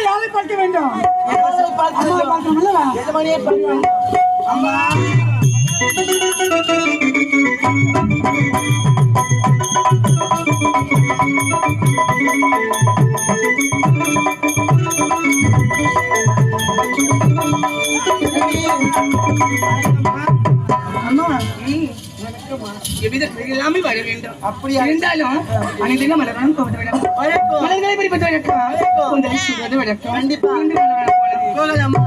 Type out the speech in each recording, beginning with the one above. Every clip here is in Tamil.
யாரை பார்க்க வேண்டும்? எல்லாமே வர வேண்டும். அப்படி இருந்தாலும் அனைத்தையும் மலர்களும் மலர்களை பறிப்பது வழக்கம். உங்களை சொல்வது வழக்கம். கண்டிப்பா போகலாமா?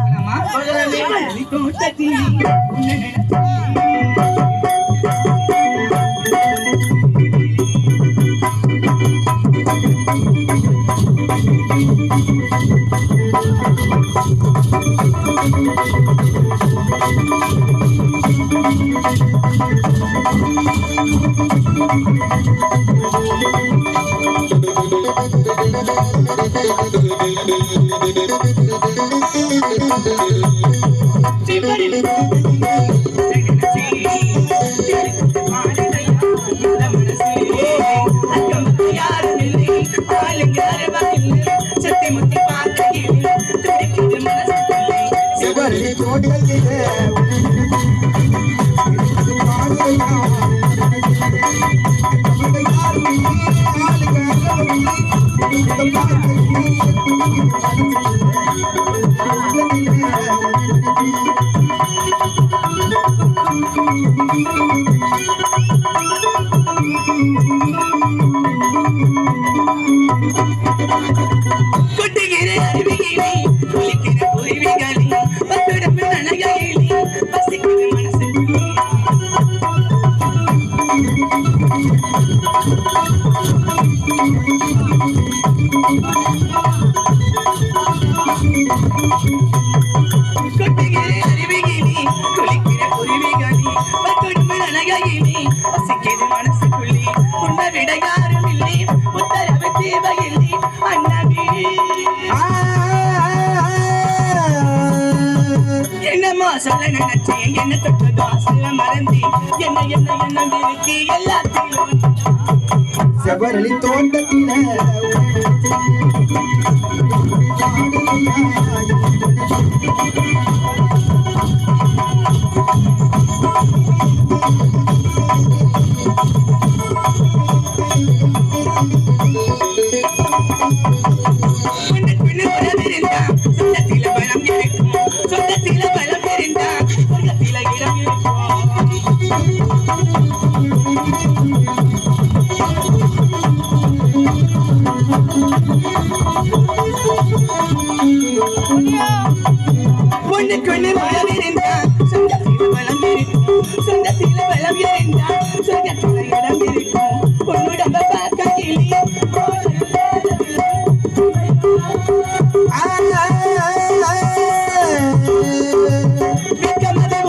என்னமா சொல்ல நினைச்சேன், என்ன தொட்டதோ சொல்ல மறந்தேன், என்ன என்ன என்ன விருத்தி எல்லாத்தையும் செவரளி தோட்டத்தில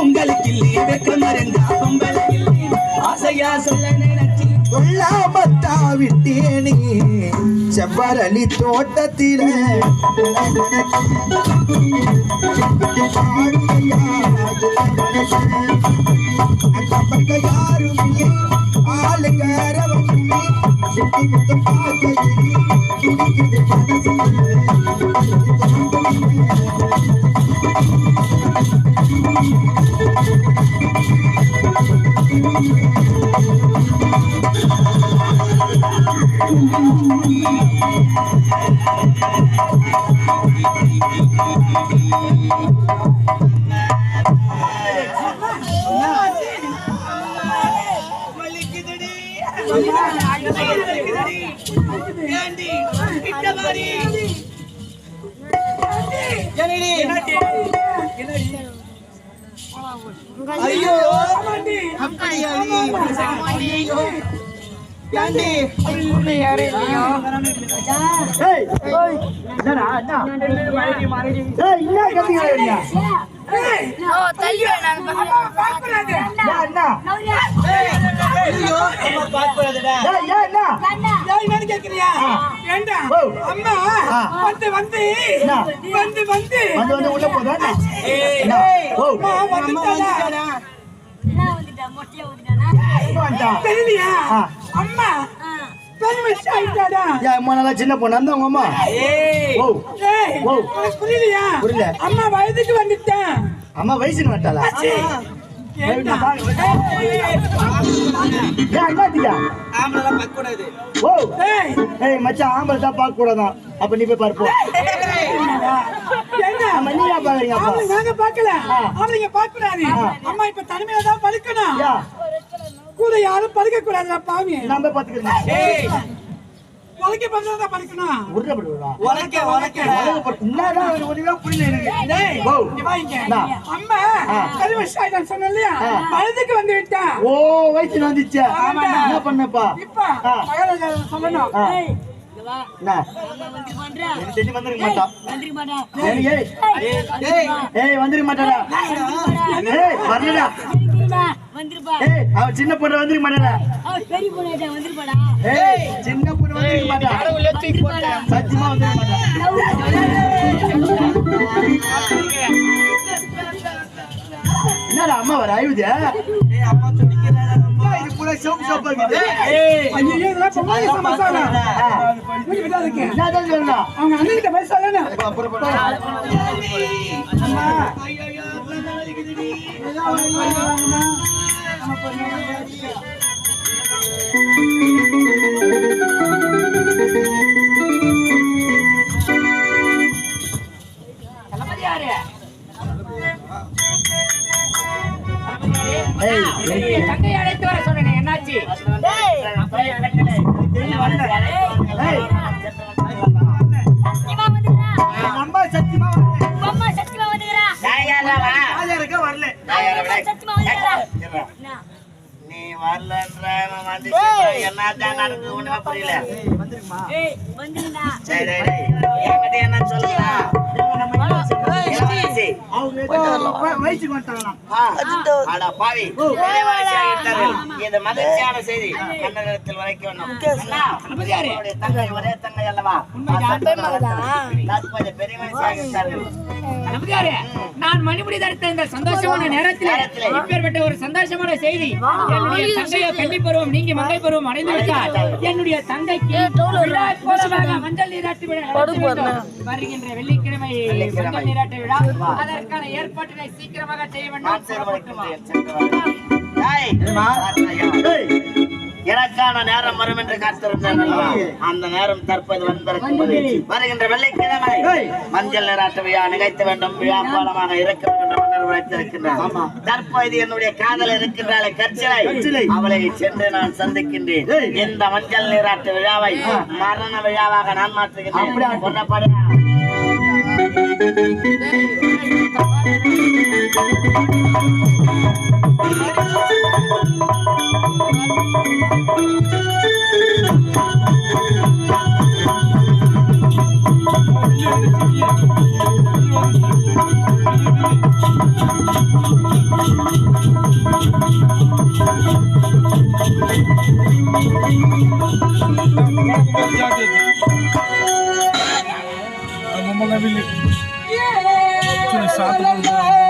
உங்களுக்கு இல்லையே வெக்கம் மறந்தா பொம்பளை இல்லை ஆசையா சொல்ல கொல்லாமத்தா விட்டேனே செவ்வரளி தோட்டத்தில யாரும் ஆளுக்காரவங்க ஐயோ சின்ன பொண்ணு அந்த உங்க அம்மா புரியலையா? அம்மா வயதுக்கு வந்துட்டேன். அம்மா வயசுன்னு வட்டாளா மச்சான் ஆம்பளை தான் பார்க்க கூடாதான். அப்ப நீ போய் பார்ப்போம். நீங்க பாக்குறீங்க நாங்க பாக்கல. அவங்க பார்க்க கூடாது. அம்மா இப்ப தனிமையில தான் படுக்கணும். கூட யாரும் படுக்க கூடாது. பாவி நம்ம பாத்துக்கிறோம். உலக்க பண்றதா படிக்கணும். அம்மா கருவசாயிதான் சொன்னலையா, வயதுக்கு வந்து விட்டா. ஓ வயசுல வந்துச்சா? என்ன பண்ணப்பா இப்ப சொல்லணும். சின்ன பொண்ணு வந்துருக்க மாட்டா. சின்ன பொண்ணு வந்துருக்க மாட்டா. சத்தியமா வந்துருக்க மாட்டா. என்னடா அம்மா வர ஆயுது? அவங்க அண்ணன் பேச தங்கை அழைத்து வர சொன்னேன். என்னாச்சு? நீ வரலன்ற என்னதான் நடக்குது ஒண்ணுமே புரியல. என்ன சொல்லலாம்? மகிழ்ச்சியான செய்தி மன்னரிடத்தில் வரைக்கும் ஒரே தங்கை அல்லவா? பெரிய மனுஷியாகிவிட்டார்கள். நான் மணிமுடி தரித்த இந்த சந்தோஷமான நேரத்தில் இப்பேற்பட்ட ஒரு சந்தோஷமான செய்தி. என்னுடைய தங்கையோ கல்வி பருவம் நீங்க மங்கை பருவம் அடைந்து விட்டால் என்னுடைய தங்கைக்கு மஞ்சள் நீராட்டு விழா வருகின்ற வெள்ளிக்கிழமை மஞ்சள் நீராட்டு விழா. அதற்கான ஏற்பாடுகளை சீக்கிரமாக செய்ய வேண்டும். எனக்கான நேரம் வரும் என்று காத்திருந்தேன். அந்த நேரம் தற்போது வந்திருக்கிறது. வருகின்ற வெள்ளிக்கிழமை மஞ்சள் நீராட்டு விழா நிகழ்த்த வேண்டும். விழா கோலமாக இருக்க வேண்டும் என்று உரைத்திருக்கின்றார். தற்போது என்னுடைய காதல் இருக்கின்றாலே கற்சிலை, அவளை சென்று நான் சந்திக்கின்றேன். இந்த மஞ்சள் நீராட்டு விழாவை மரண விழாவாக நான் மாற்றுகின்றேன். கொல்லப்பட Thank you. मम्मा बिल्ली शांत